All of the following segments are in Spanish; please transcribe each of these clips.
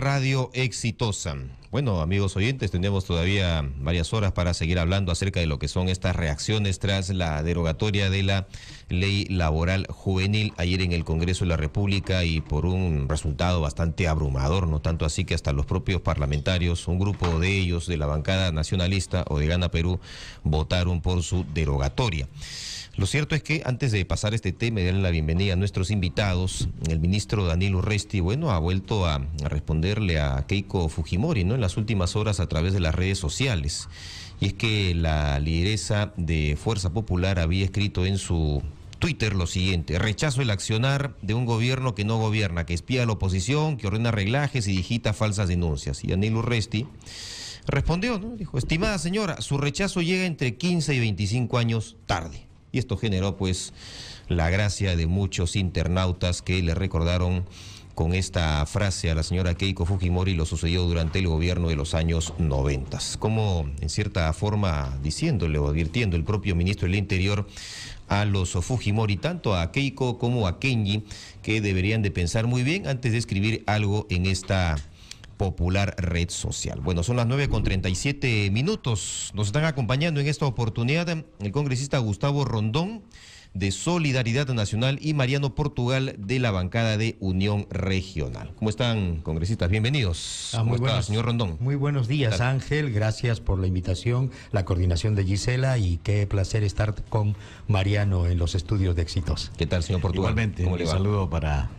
Radio Exitosa. Bueno, amigos oyentes, tenemos todavía varias horas para seguir hablando acerca de lo que son estas reacciones tras la derogatoria de la Ley Laboral Juvenil ayer en el Congreso de la República y por un resultado bastante abrumador, no tanto así que hasta los propios parlamentarios, un grupo de ellos de la bancada nacionalista o de Gana Perú, votaron por su derogatoria. Lo cierto es que antes de pasar este tema y darle la bienvenida a nuestros invitados, el ministro Daniel Urresti, bueno, ha vuelto a responderle a Keiko Fujimori, ¿no?, en las últimas horas a través de las redes sociales. Y es que la lideresa de Fuerza Popular había escrito en su Twitter lo siguiente: rechazo el accionar de un gobierno que no gobierna, que espía a la oposición, que ordena reglajes y digita falsas denuncias. Y Daniel Urresti respondió, ¿no? Dijo: estimada señora, su rechazo llega entre 15 y 25 años tarde. Y esto generó pues la gracia de muchos internautas que le recordaron con esta frase a la señora Keiko Fujimori lo sucedió durante el gobierno de los años 90. Como en cierta forma diciéndole o advirtiendo el propio ministro del Interior a los Fujimori, tanto a Keiko como a Kenji, que deberían de pensar muy bien antes de escribir algo en esta popular red social. Bueno, son las 9:37 minutos. Nos están acompañando en esta oportunidad el congresista Gustavo Rondón, de Solidaridad Nacional, y Mariano Portugal, de la bancada de Unión Regional. ¿Cómo están, congresistas? Bienvenidos. Muy buenos, señor Rondón? Muy buenos días, Ángel. Gracias por la invitación, la coordinación de Gisela, y qué placer estar con Mariano en los estudios de Exitosa. ¿Qué tal, señor Portugal? Igualmente, un saludo para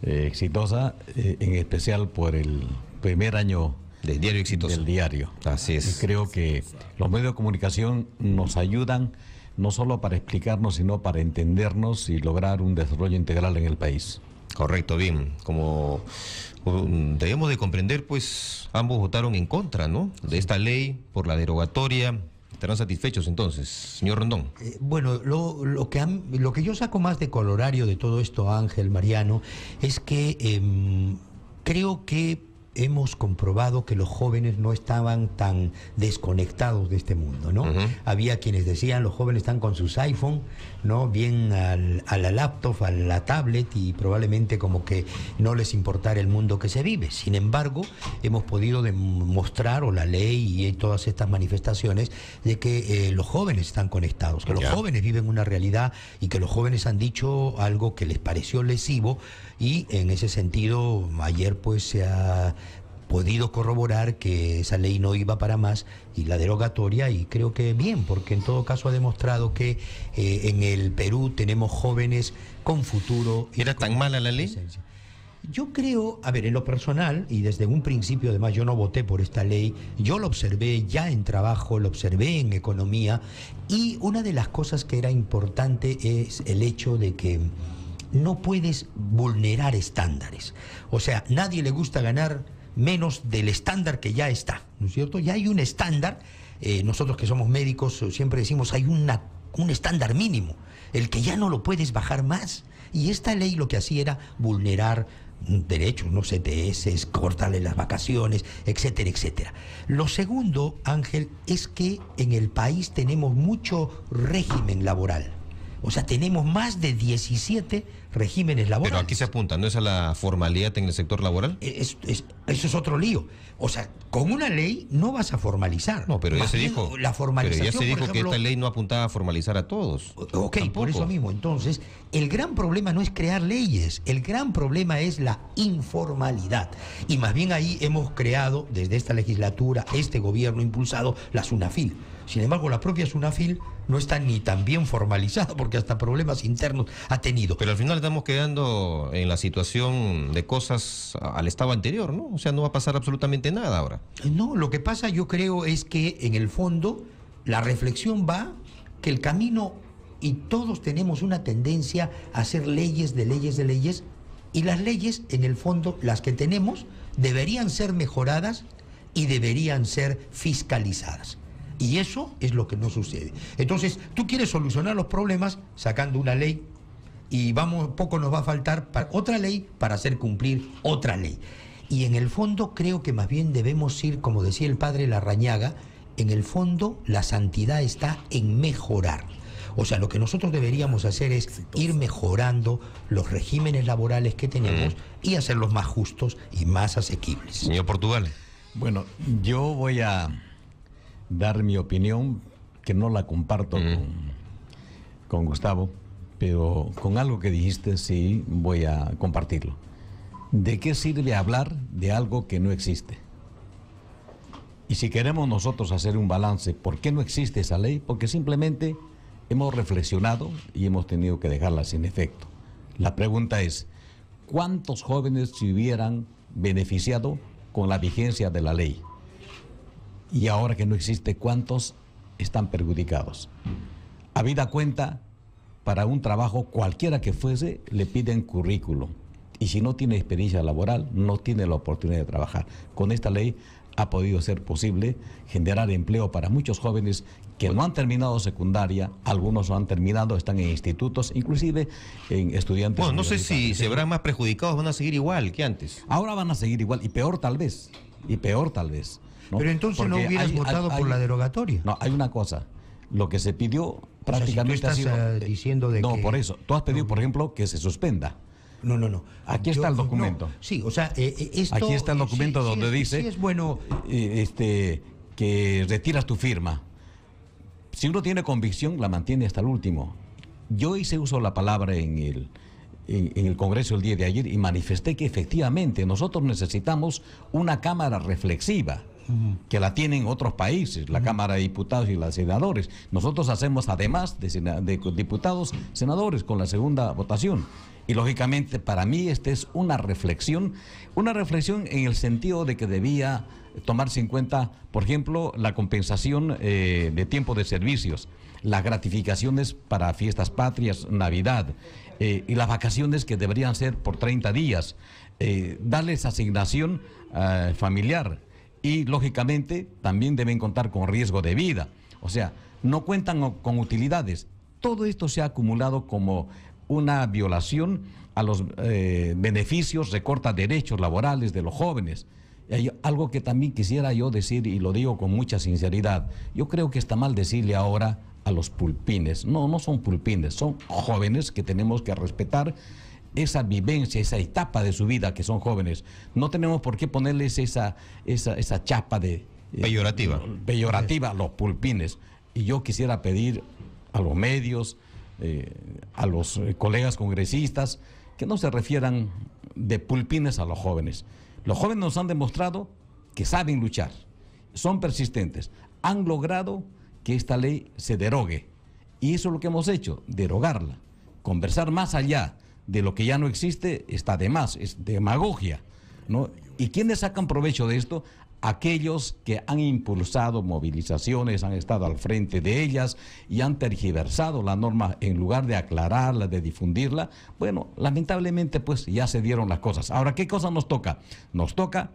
Exitosa, en especial por el primer año del diario Exitosa. Del diario. Así es. Y creo que los medios de comunicación nos ayudan no solo para explicarnos, sino para entendernos y lograr un desarrollo integral en el país. Correcto, bien. Como debemos de comprender, pues ambos votaron en contra, ¿no?, de esta ley por la derogatoria. ¿Estarán satisfechos entonces, señor Rondón? Bueno, lo que yo saco más de colorario de todo esto, Ángel, Mariano, es que creo que hemos comprobado que los jóvenes no estaban tan desconectados de este mundo, ¿no? Había quienes decían los jóvenes están con sus iPhone, ¿no?, bien a la laptop, a la tablet, y probablemente como que no les importara el mundo que se vive. Sin embargo, hemos podido demostrar, o la ley y todas estas manifestaciones, de que los jóvenes están conectados, que los jóvenes viven una realidad y que los jóvenes han dicho algo que les pareció lesivo, y en ese sentido ayer pues se ha podido corroborar que esa ley no iba para más, y la derogatoria, y creo que bien, porque en todo caso ha demostrado que en el Perú tenemos jóvenes con futuro. ¿Era tan mala la ley? Yo creo, a ver, en lo personal, y desde un principio además yo no voté por esta ley, yo lo observé ya en trabajo, lo observé en economía, y una de las cosas que era importante es el hecho de que no puedes vulnerar estándares. O sea, nadie le gusta ganar menos del estándar que ya está, ¿no es cierto? Ya hay un estándar, nosotros que somos médicos siempre decimos hay un estándar mínimo, el que ya no lo puedes bajar más. Y esta ley lo que hacía era vulnerar derechos, no CTS, cortarle las vacaciones, etcétera, etcétera. Lo segundo, Ángel, es que en el país tenemos mucho régimen laboral. O sea, tenemos más de 17 regímenes laborales. Pero aquí se apunta, ¿no es a la formalidad en el sector laboral? Eso es otro lío. O sea, con una ley no vas a formalizar. No, pero ya se dijo. La formalización, pero ya se dijo, por ejemplo, que esta ley no apuntaba a formalizar a todos. Ok, tampoco. Por eso mismo. Entonces, el gran problema no es crear leyes, el gran problema es la informalidad. Y más bien ahí hemos creado, desde esta legislatura, este gobierno impulsado, la SUNAFIL. Sin embargo, la propia SUNAFIL no está ni tan bien formalizada, porque hasta problemas internos ha tenido. Pero al final estamos quedando en la situación de cosas al estado anterior, ¿no? O sea, no va a pasar absolutamente nada ahora. No, lo que pasa, yo creo, es que en el fondo la reflexión va que el camino, y todos tenemos una tendencia a hacer leyes de leyes de leyes, y las leyes, en el fondo, las que tenemos, deberían ser mejoradas y deberían ser fiscalizadas. Y eso es lo que no sucede. Entonces, tú quieres solucionar los problemas sacando una ley, y poco nos va a faltar para otra ley para hacer cumplir otra ley. Y en el fondo creo que más bien debemos ir, como decía el padre Larrañaga, en el fondo la santidad está en mejorar. O sea, lo que nosotros deberíamos hacer es ir mejorando los regímenes laborales que tenemos y hacerlos más justos y más asequibles. Señor Portugal. Bueno, yo voy a dar mi opinión, que no la comparto con Gustavo, pero con algo que dijiste sí voy a compartirlo. ¿De qué sirve hablar de algo que no existe? Y si queremos nosotros hacer un balance, ¿por qué no existe esa ley? Porque simplemente hemos reflexionado y hemos tenido que dejarla sin efecto. La pregunta es, ¿cuántos jóvenes se hubieran beneficiado con la vigencia de la ley? Y ahora que no existe, ¿cuántos están perjudicados? Habida cuenta, para un trabajo cualquiera que fuese, le piden currículum. Y si no tiene experiencia laboral, no tiene la oportunidad de trabajar. Con esta ley ha podido ser posible generar empleo para muchos jóvenes que no han terminado secundaria, algunos no han terminado, están en institutos, inclusive en estudiantes. Bueno, no sé si se verán más perjudicados, van a seguir igual que antes. Ahora van a seguir igual, y peor tal vez, ¿no? Pero entonces porque no hubieras votado por la derogatoria. No, hay una cosa, lo que se pidió prácticamente o sea, si tú estás, diciendo de no, que... por eso, tú has pedido, por ejemplo, que se suspenda. No. Aquí está el documento. Sí, o sea, esto... Aquí está el documento donde dice sí es bueno... que retiras tu firma. Si uno tiene convicción, la mantiene hasta el último. Yo hice uso de la palabra en el Congreso el día de ayer y manifesté que efectivamente nosotros necesitamos una Cámara reflexiva, que la tienen otros países, la Cámara de Diputados y la de Senadores. Nosotros hacemos además de diputados, senadores con la segunda votación. Y lógicamente para mí esta es una reflexión en el sentido de que debía tomarse en cuenta, por ejemplo, la compensación de tiempo de servicios, las gratificaciones para fiestas patrias, Navidad, y las vacaciones que deberían ser por 30 días, darles asignación familiar y lógicamente también deben contar con riesgo de vida, o sea, no cuentan con utilidades. Todo esto se ha acumulado como una violación a los beneficios, recorta derechos laborales de los jóvenes. Hay algo que también quisiera yo decir, y lo digo con mucha sinceridad, yo creo que está mal decirle ahora a los pulpines. No son pulpines, son jóvenes que tenemos que respetar esa vivencia, esa etapa de su vida que son jóvenes. No tenemos por qué ponerles esa chapa de... peyorativa a los pulpines. Y yo quisiera pedir a los medios, a los colegas congresistas, que no se refieran de pulpines a los jóvenes. Los jóvenes nos han demostrado que saben luchar, son persistentes, han logrado que esta ley se derogue. Y eso es lo que hemos hecho, derogarla. Conversar más allá de lo que ya no existe está de más, es demagogia, ¿no? ¿Y quiénes sacan provecho de esto? Aquellos que han impulsado movilizaciones, han estado al frente de ellas y han tergiversado la norma en lugar de aclararla, de difundirla. Bueno, lamentablemente pues ya se dieron las cosas. Ahora, ¿qué cosa nos toca? Nos toca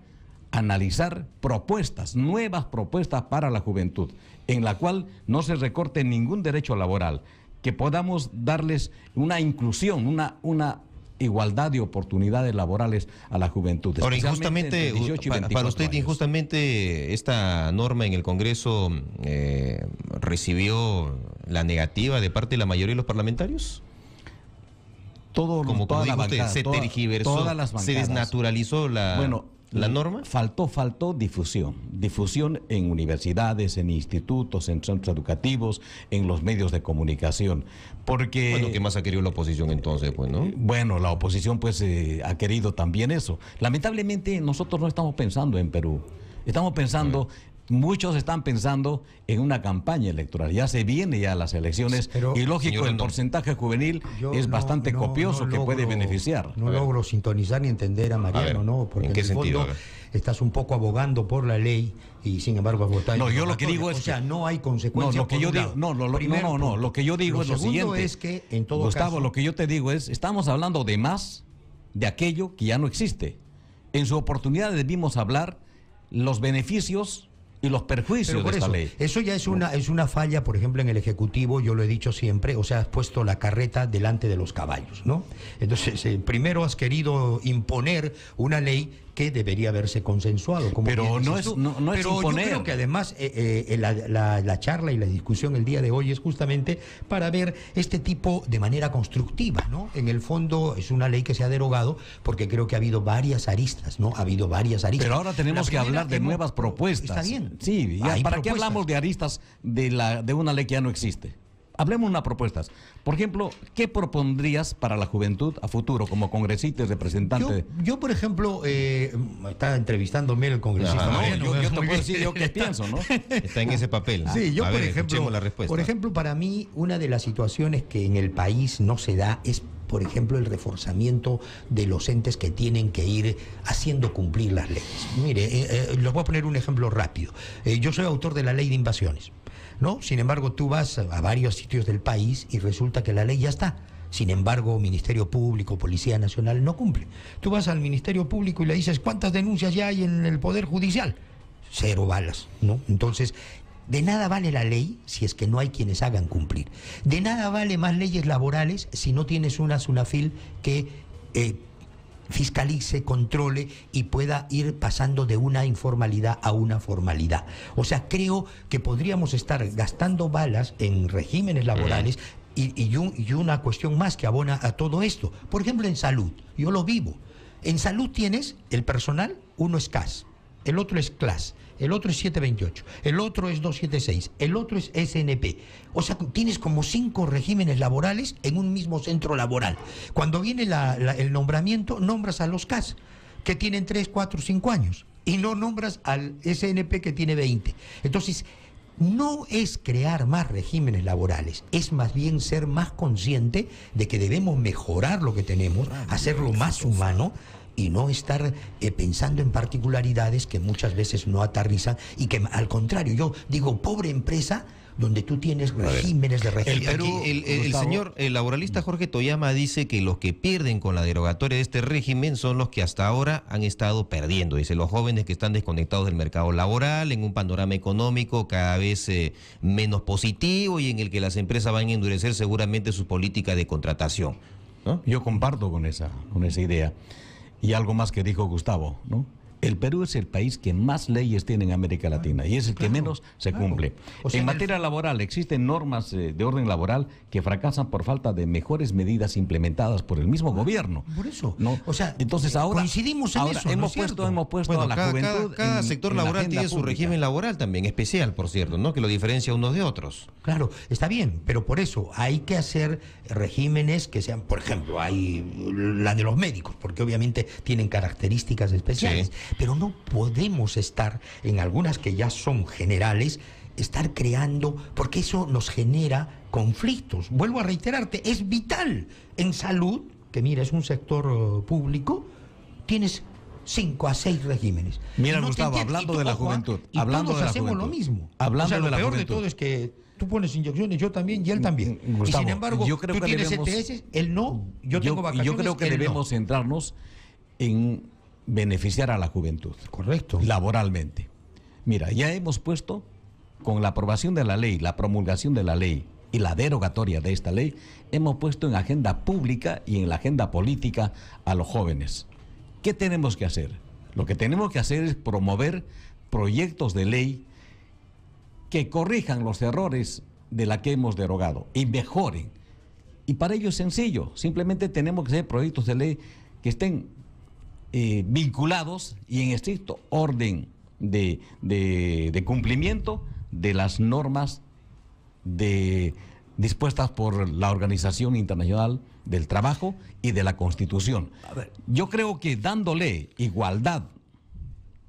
analizar propuestas, nuevas propuestas para la juventud, en la cual no se recorte ningún derecho laboral, que podamos darles una inclusión, una igualdad de oportunidades laborales a la juventud. Ahora, injustamente, para usted, años. Injustamente, esta norma en el Congreso recibió la negativa de parte de la mayoría de los parlamentarios. Como dijo usted, se tergiversó, se desnaturalizó la norma. Faltó difusión en universidades, en institutos, en centros educativos, en los medios de comunicación. Porque, bueno, ¿qué más ha querido la oposición entonces, pues, no? Bueno, la oposición pues ha querido también eso. Lamentablemente nosotros no estamos pensando en Perú, estamos pensando... Muchos están pensando en una campaña electoral. Ya se viene ya las elecciones, pero, y lógico, el porcentaje juvenil es bastante copioso que puede beneficiar. No logro sintonizar ni entender a Mariano, ¿no? Porque ¿en qué sentido? Fondo estás un poco abogando por la ley y sin embargo has votado. No, yo lo que digo es, o sea, no hay consecuencias. No, lo que yo digo, lo que yo digo es lo siguiente. Es que en todo Gustavo, caso, lo que yo te digo es, estamos hablando de más de aquello que ya no existe. En su oportunidad debimos hablar los beneficios y los perjuicios de esta ley. Eso ya es una falla, por ejemplo, en el Ejecutivo, yo lo he dicho siempre, o sea, has puesto la carreta delante de los caballos, ¿no? Entonces, primero has querido imponer una ley que debería haberse consensuado. Como pero no es pero imponer. Yo creo que además la charla y la discusión el día de hoy es justamente para ver este tipo de manera constructiva, ¿no? En el fondo es una ley que se ha derogado porque creo que ha habido varias aristas, ¿no? Ha habido varias aristas. Pero ahora tenemos que hablar de nuevas propuestas. Está bien. Sí, ya, ¿para qué hablamos de aristas de una ley que ya no existe? Hablemos de unas propuestas. Por ejemplo, ¿qué propondrías para la juventud a futuro como congresista y representante? Yo por ejemplo, está entrevistándome el congresista. Yo te puedo decir yo qué pienso, ¿no? Está en ese papel. Sí, yo a por ver, ejemplo, la respuesta. Por ejemplo, para mí una de las situaciones que en el país no se da es, por ejemplo, el reforzamiento de los entes que tienen que ir haciendo cumplir las leyes. Mire, les voy a poner un ejemplo rápido. Yo soy autor de la ley de invasiones, ¿no? Sin embargo, tú vas a varios sitios del país y resulta que la ley ya está. Sin embargo, Ministerio Público, Policía Nacional no cumple. Tú vas al Ministerio Público y le dices, ¿cuántas denuncias ya hay en el Poder Judicial? 0 balas, ¿no? Entonces, de nada vale la ley si es que no hay quienes hagan cumplir. De nada vale más leyes laborales si no tienes una SUNAFIL que fiscalice, controle y pueda ir pasando de una informalidad a una formalidad. O sea, creo que podríamos estar gastando balas en regímenes laborales y una cuestión más que abona a todo esto. Por ejemplo, en salud, yo lo vivo. En salud tienes el personal, uno es CAS, el otro es CLAS, el otro es 728, el otro es 276, el otro es SNP. O sea, tienes como 5 regímenes laborales en un mismo centro laboral. Cuando viene el nombramiento, nombras a los CAS, que tienen 3, 4, 5 años, y no nombras al SNP que tiene 20. Entonces, no es crear más regímenes laborales, es más bien ser más consciente de que debemos mejorar lo que tenemos, hacerlo más humano, y no estar pensando en particularidades que muchas veces no aterrizan y que al contrario, yo digo, pobre empresa donde tú tienes regímenes de régimen. El señor laboralista Jorge Toyama dice que los que pierden con la derogatoria de este régimen son los que hasta ahora han estado perdiendo. Dice, los jóvenes que están desconectados del mercado laboral, en un panorama económico cada vez menos positivo y en el que las empresas van a endurecer seguramente su política de contratación, ¿no? Yo comparto con esa idea. Y algo más que dijo Gustavo, ¿no? El Perú es el país que más leyes tiene en América Latina y es el que menos se cumple. O sea, en materia laboral existen normas de orden laboral que fracasan por falta de mejores medidas implementadas por el mismo gobierno. Por eso, ¿no? O sea, entonces ahora coincidimos en eso, hemos puesto a la juventud. Cada sector laboral tiene su régimen laboral también especial, por cierto, ¿no? Que lo diferencia unos de otros. Claro, está bien, pero por eso hay que hacer regímenes que sean, por ejemplo, hay la de los médicos, porque obviamente tienen características especiales. Sí. Pero no podemos estar en algunas que ya son generales, estar creando, porque eso nos genera conflictos. Vuelvo a reiterarte, es vital. En salud, que mira, es un sector público, tienes 5 a 6 regímenes. Mira, no, Gustavo, hablando de la juventud, hablando de la hacemos juventud. Lo mismo. Hablando lo de la peor juventud. de todo es que tú pones inyecciones, yo también y él también. Gustavo, y sin embargo, yo creo tú que tienes ETS, él no, yo tengo vacaciones, yo creo que debemos centrarnos en beneficiar a la juventud. Correcto. Laboralmente. Mira, ya hemos puesto, con la aprobación de la ley, la promulgación de la ley y la derogatoria de esta ley, hemos puesto en agenda pública y en la agenda política a los jóvenes. ¿Qué tenemos que hacer? Lo que tenemos que hacer es promover proyectos de ley que corrijan los errores de la que hemos derogado y mejoren. Y para ello es sencillo, simplemente tenemos que hacer proyectos de ley que estén vinculados y en estricto orden de cumplimiento de las normas dispuestas por la Organización Internacional del Trabajo y de la Constitución. Yo creo que dándole igualdad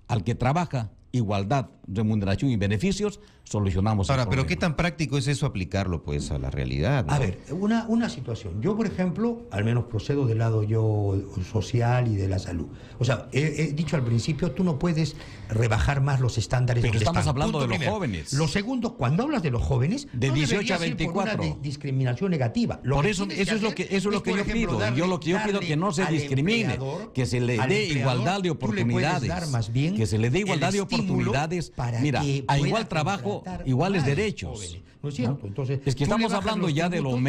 al que trabaja, igualdad, remuneración y beneficios, solucionamos el problema. Pero ¿qué tan práctico es eso aplicarlo pues a la realidad, ¿no? A ver, una situación. Yo, por ejemplo, al menos procedo del lado yo social y de la salud. O sea, he dicho al principio, tú no puedes rebajar más los estándares. Pero donde estamos están. hablando Punto de los primero. jóvenes. Lo segundo, cuando hablas de los jóvenes, de no 18 a 24. Por una discriminación negativa. Por eso es lo que yo pido. Yo pido que no se discrimine, que se le dé igualdad de oportunidades, que se le dé igualdad de oportunidades para mira, que a pueda igual trabajo, contratar iguales más derechos. jóvenes, ¿no es cierto? ¿No? Entonces, es que tú le estamos bajas hablando los ya de los tributos.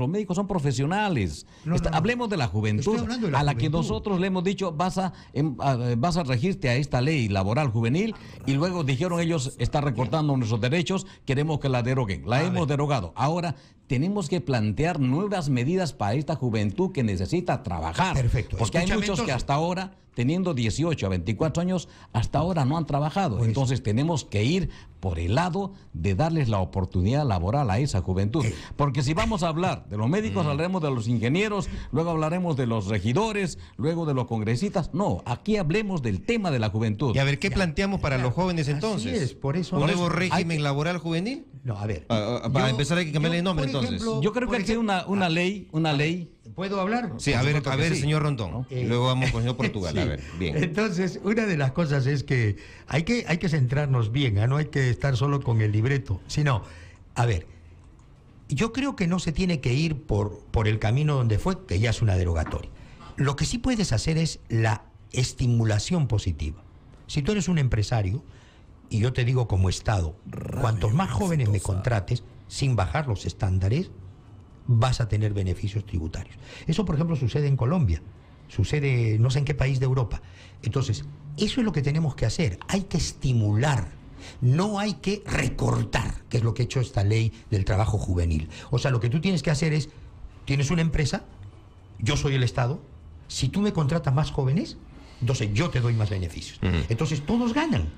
médicos son profesionales. No, no, no. Hablemos de la juventud, Estoy hablando de la a la que juventud. nosotros le hemos dicho, vas a regirte a esta ley laboral juvenil, y luego dijeron ellos, está recortando nuestros derechos, queremos que la deroguen. La hemos derogado. Ahora tenemos que plantear nuevas medidas para esta juventud que necesita trabajar. Perfecto. Porque hay Escúchame, muchos que entonces. hasta ahora, teniendo 18 a 24 años, hasta ahora no han trabajado. Pues, Entonces tenemos que ir por el lado de darles la oportunidad laboral a esa juventud. Porque si vamos a hablar de los médicos, hablaremos de los ingenieros, luego hablaremos de los regidores, luego de los congresistas. No, aquí hablemos del tema de la juventud. Y a ver, ¿qué planteamos para los jóvenes Así entonces? es, por eso- ¿Un nuevo por eso régimen laboral juvenil? No, a ver. Para empezar hay que cambiarle el nombre, por entonces. ejemplo, Yo creo que por hay que ejemplo- una ley. ¿Puedo hablar? Sí, Por a ver, supuesto que sí. señor Rondón. Luego vamos con el señor Portugal. Sí. A ver, bien. Entonces, una de las cosas es que hay que centrarnos bien, no hay que estar solo con el libreto, sino, a ver, yo creo que no se tiene que ir por el camino donde fue, que ya es una derogatoria. Lo que sí puedes hacer es la estimulación positiva. Si tú eres un empresario, y yo te digo como Estado, cuantos más jóvenes me contrates, sin bajar los estándares, vas a tener beneficios tributarios. Eso, por ejemplo, sucede en Colombia, sucede no sé en qué país de Europa. Entonces, eso es lo que tenemos que hacer. Hay que estimular, no hay que recortar, que es lo que ha hecho esta ley del trabajo juvenil. O sea, lo que tú tienes que hacer es, tienes una empresa, yo soy el Estado, si tú me contratas más jóvenes, entonces yo te doy más beneficios. Entonces, todos ganan.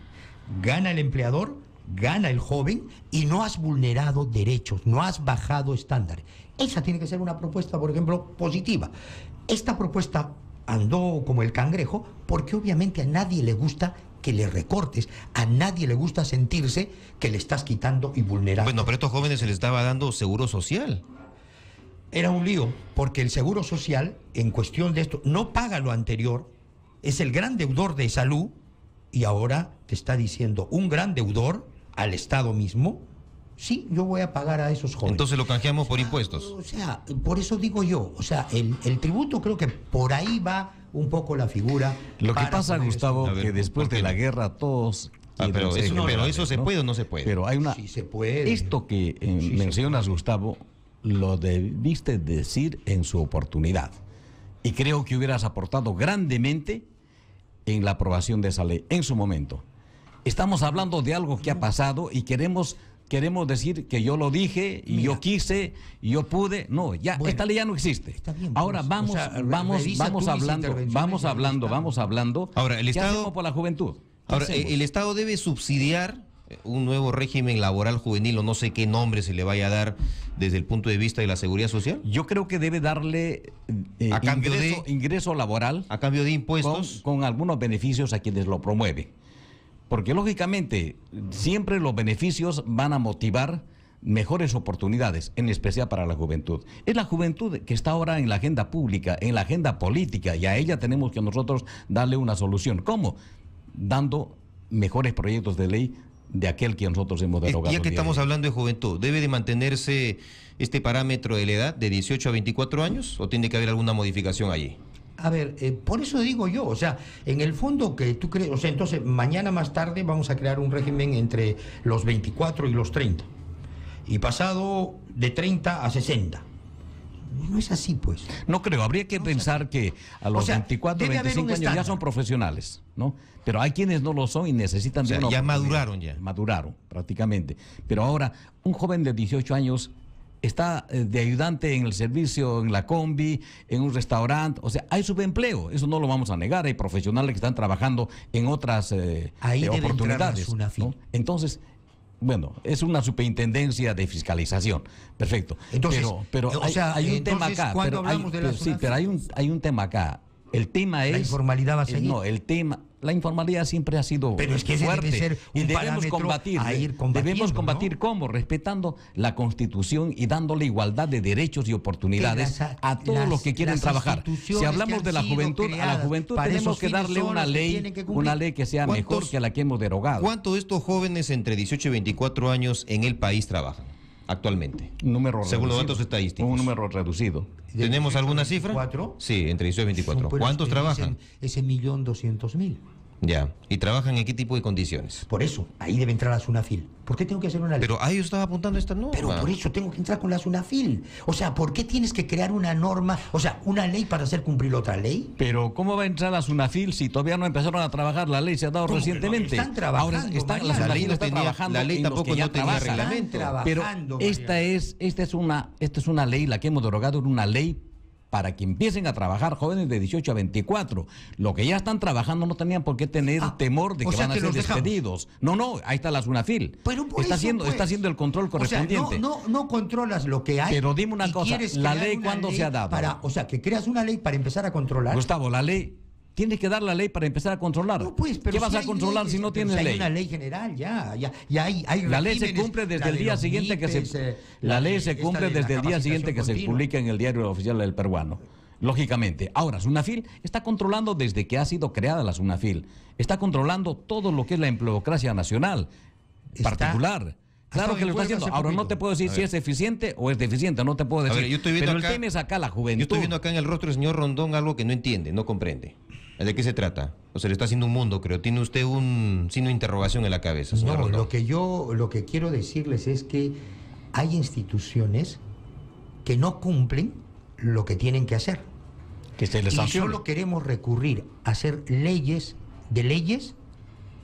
Gana el empleador, gana el joven, y no has vulnerado derechos, no has bajado estándares. Esa tiene que ser una propuesta, por ejemplo, positiva. Esta propuesta andó como el cangrejo porque obviamente a nadie le gusta que le recortes, a nadie le gusta sentirse que le estás quitando y vulnerando. Bueno, pero a estos jóvenes se les estaba dando seguro social. Era un lío, porque el Seguro Social, en cuestión de esto, no paga lo anterior, es el gran deudor de salud, y ahora te está diciendo un gran deudor al Estado mismo, sí, yo voy a pagar a esos jóvenes. Entonces lo canjeamos por impuestos. O sea, por eso digo yo, o sea, el tributo, creo que por ahí va un poco la figura. Lo que para pasa, poner Gustavo, A ver, que después ¿por qué de la no? guerra todos... Pero quieren ser eso generables, se ¿no? puede o no se puede. Pero hay una... Sí se puede. Esto que Sí se mencionas, puede. Gustavo, lo debiste decir en su oportunidad. Y creo que hubieras aportado grandemente en la aprobación de esa ley, en su momento. Estamos hablando de algo que ha pasado y queremos decir que yo lo dije y Mira. yo quise y yo pude. No, ya Bueno, esta ley ya no existe. está bien, Ahora pues, vamos, o sea, vamos revisa tú mis intervenciones vamos y ahí hablando. está. Ahora, el ¿Qué Estado- hacemos por la juventud? ¿Qué Ahora, hacemos? el Estado debe subsidiar un nuevo régimen laboral juvenil, o no sé qué nombre se le vaya a dar desde el punto de vista de la seguridad social, Yo creo que debe darle A cambio ingreso laboral a cambio de con, impuestos. con algunos beneficios a quienes lo promueven. Porque lógicamente siempre los beneficios van a motivar mejores oportunidades, en especial para la juventud. Es la juventud que está ahora en la agenda pública, en la agenda política, y a ella tenemos que nosotros darle una solución. ¿Cómo? Dando mejores proyectos de ley de aquel que nosotros hemos derogado. Ya que el día estamos de hoy. hablando de juventud, ¿debe de mantenerse este parámetro de la edad de 18 a 24 años o tiene que haber alguna modificación allí? A ver, por eso digo yo, o sea, en el fondo que tú crees, o sea, entonces mañana más tarde vamos a crear un régimen entre los 24 y los 30, y pasado de 30 a 60. No es así, pues. No creo, habría que pensar que a los O sea, 24, debe haber 25 un años ya estándar. son profesionales, ¿no? Pero hay quienes no lo son y necesitan O sea, de una ya oportunidad. maduraron ya. Maduraron, prácticamente. Pero ahora, un joven de 18 años está de ayudante en el servicio, en la combi, en un restaurante, o sea, hay subempleo, eso no lo vamos a negar, hay profesionales que están trabajando en otras Ahí debe entrar oportunidades. la SUNAFIL. ¿No? Entonces, bueno, es una superintendencia de fiscalización, perfecto. Entonces, pero o hay, sea, hay un tema entonces, acá. ¿cuándo Pero hay, hablamos de la pero sí, SUNAFIL? pero hay un tema acá. El tema es... ¿La informalidad va a seguir? No, el tema... La informalidad siempre ha sido Pero es que ese fuerte. debe ser y un debemos parámetro combatir. a ir combatiendo, Debemos combatir ¿no? ¿cómo? Respetando la Constitución y dándole igualdad de derechos y oportunidades Que a todos los que quieren las trabajar. instituciones Si hablamos que de han la sido juventud, a la creadas juventud para tenemos esos que fines darle son una los que ley, tienen que cumplir. que sea ¿Cuántos- mejor que la que hemos derogado. ¿Cuántos de estos jóvenes entre 18 y 24 años en el país trabajan actualmente? Un número Según los reducido. datos estadísticos. Un número reducido. ¿Tenemos alguna cifra? 24? Sí, entre 18 y 24. Son, pues, ¿Cuántos los que trabajan? dicen ese 1.200.000. Ya. ¿Y trabajan en qué tipo de condiciones? Por eso, ahí debe entrar la SUNAFIL. ¿Por qué tengo que hacer una ley? Pero a ellos estaba apuntando esta norma. Pero por eso tengo que entrar con la SUNAFIL. O sea, ¿por qué tienes que crear una norma, o sea, una ley para hacer cumplir otra ley? Pero ¿cómo va a entrar la SUNAFIL si todavía no empezaron a trabajar? La ley se ha dado ¿Cómo que no? recientemente. Están trabajando, Ahora está, Mariano. la La ley SUNAFIL no está tenía- trabajando la ley en los tampoco que ya no tenía trabajan. reglamento. Pero Trabajando, esta es una ley, la que hemos derogado, era una ley para que empiecen a trabajar jóvenes de 18 a 24. Lo que ya están trabajando no tenían por qué tener temor de o que sea van a que ser los dejamos. despedidos. No, ahí está la SUNAFIL. Pero por está eso, haciendo, pues. está haciendo el control correspondiente. O sea, no controlas lo que hay. Pero dime una y cosa, quieres ¿la crear ley una cuándo ley se ha dado? o sea, que creas una ley para empezar a controlar. Gustavo, la ley, tienes que dar la ley para empezar a controlar. No, pues, pero ¿Qué vas si a hay controlar leyes, si no pero tienes si ley? Hay una ley general, ya hay La ley se regímenes, cumple desde la el de día los siguiente que MIPES, se la ley se esta cumple de la desde el día siguiente que se capacitación publica en el diario oficial del peruano. Lógicamente. Ahora, SUNAFIL está controlando desde que ha sido creada la SUNAFIL. Está controlando todo lo que es la empleocracia nacional particular. Claro que lo está haciendo. Ahora no te puedo decir si es eficiente o es deficiente, no te puedo decir. Ver, yo estoy viendo pero acá- el tema es acá la juventud. Yo estoy viendo acá en el rostro del señor Rondón algo que no entiende, no comprende. ¿De qué se trata? O sea, le está haciendo un mundo, creo. Tiene usted un signo de interrogación en la cabeza, señor No, Rondón. lo que quiero decirles es que hay instituciones que no cumplen lo que tienen que hacer. Que se les Y sancione. solo queremos recurrir a hacer leyes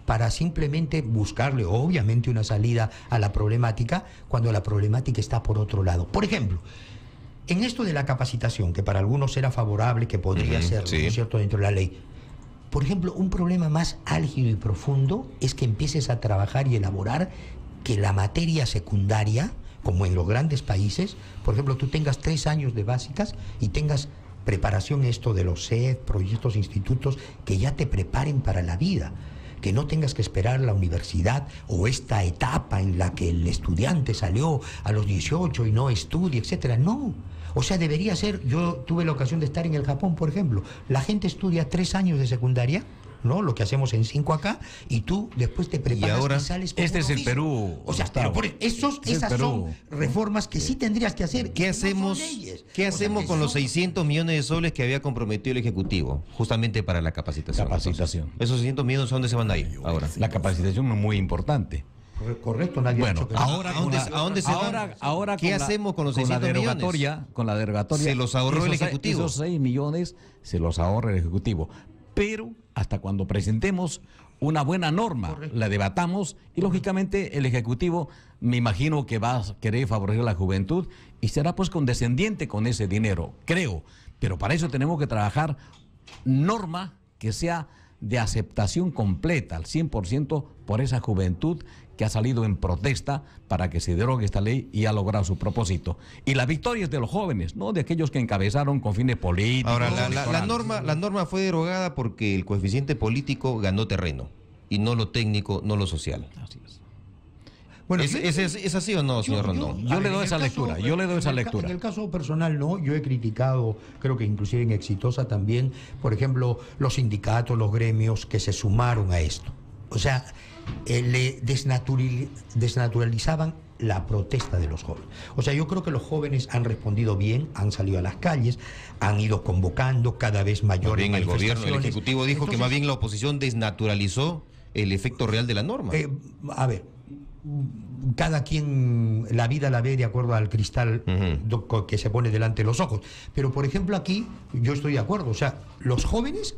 para simplemente buscarle, obviamente, una salida a la problemática cuando la problemática está por otro lado. Por ejemplo, en esto de la capacitación, que para algunos era favorable, que podría Ujú, ser, sí. ¿no es cierto?, dentro de la ley. Por ejemplo, un problema más álgido y profundo es que empieces a trabajar y elaborar que la materia secundaria, como en los grandes países, por ejemplo, tú tengas 3 años de básicas y tengas preparación esto de los SED, proyectos, institutos, que ya te preparen para la vida, que no tengas que esperar la universidad o esta etapa en la que el estudiante salió a los 18 y no estudia, etcétera. No. O sea, debería ser, yo tuve la ocasión de estar en el Japón, por ejemplo, la gente estudia 3 años de secundaria, ¿no? Lo que hacemos en 5 acá, y tú después te preparas ahora, y sales con este un es el oficio. Perú, O sea, Gustavo. pero esas Es el son Perú. reformas que sí tendrías que hacer. ¿Qué que no son hacemos, leyes. ¿qué O sea, hacemos que con los son- 600 millones de soles que había comprometido el Ejecutivo? Justamente para la capacitación. Capacitación. Entonces, ¿esos 600 millones a dónde se van a ir ahora? La capacitación es muy importante. Correcto, nadie ha Bueno, dicho que no. ahora ¿A dónde- con la- a dónde se van? ahora ¿Qué con la- hacemos con los la 600 millones? derogatoria, con la derogatoria? Se los ahorró el esos Ejecutivo. Esos 6 millones se los ahorra el Ejecutivo. Pero hasta cuando presentemos una buena norma, la debatamos y lógicamente el Ejecutivo me imagino que va a querer favorecer a la juventud y será pues condescendiente con ese dinero, creo. Pero para eso tenemos que trabajar norma que sea de aceptación completa al 100% por esa juventud que ha salido en protesta para que se derogue esta ley y ha logrado su propósito. Y la victoria es de los jóvenes, no de aquellos que encabezaron con fines políticos. Ahora, la electorales. norma fue derogada porque el coeficiente político ganó terreno, y no lo técnico, no lo social. Así es. Bueno, ¿Es así o no, señor Rondón? Yo a le ver, doy en esa el lectura, yo le doy esa lectura. En el caso personal, no, yo he criticado, creo que inclusive en Exitosa también, por ejemplo, los sindicatos, los gremios que se sumaron a esto. O sea, le desnaturalizaban la protesta de los jóvenes. O sea, yo creo que los jóvenes han respondido bien, han salido a las calles, han ido convocando cada vez Más mayores bien el gobierno, el manifestaciones. Ejecutivo dijo que Entonces, más bien la oposición desnaturalizó el efecto real de la norma. a ver, cada quien la vida la ve de acuerdo al cristal que se pone delante de los ojos. Pero, por ejemplo, aquí yo estoy de acuerdo. O sea, los jóvenes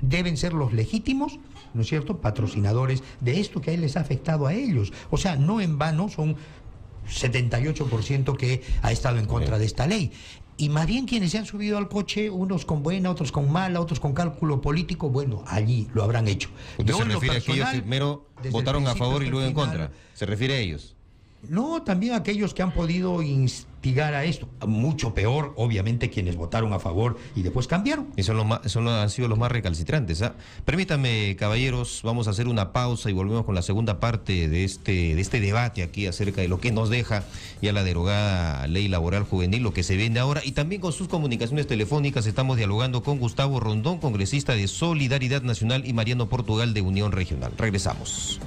deben ser los legítimos, ¿no es cierto?, patrocinadores de esto que a él les ha afectado a ellos. O sea, no en vano son 78% que ha estado en contra de esta ley. Y más bien quienes se han subido al coche, unos con buena, otros con mala, otros con cálculo político, bueno, allí lo habrán hecho. ¿Usted Yo, se en lo refiere a aquellos que personal, primero desde el votaron a principio favor y hasta el luego en final, contra? ¿Se refiere a ellos? No, también aquellos que han podido instigar a esto. Mucho peor, obviamente, quienes votaron a favor y después cambiaron. Y han sido los más recalcitrantes. ¿Ah? Permítanme, caballeros, vamos a hacer una pausa y volvemos con la segunda parte de este debate aquí acerca de lo que nos deja ya la derogada ley laboral juvenil, lo que se viene ahora, y también con sus comunicaciones telefónicas. Estamos dialogando con Gustavo Rondón, congresista de Solidaridad Nacional, y Mariano Portugal de Unión Regional. Regresamos.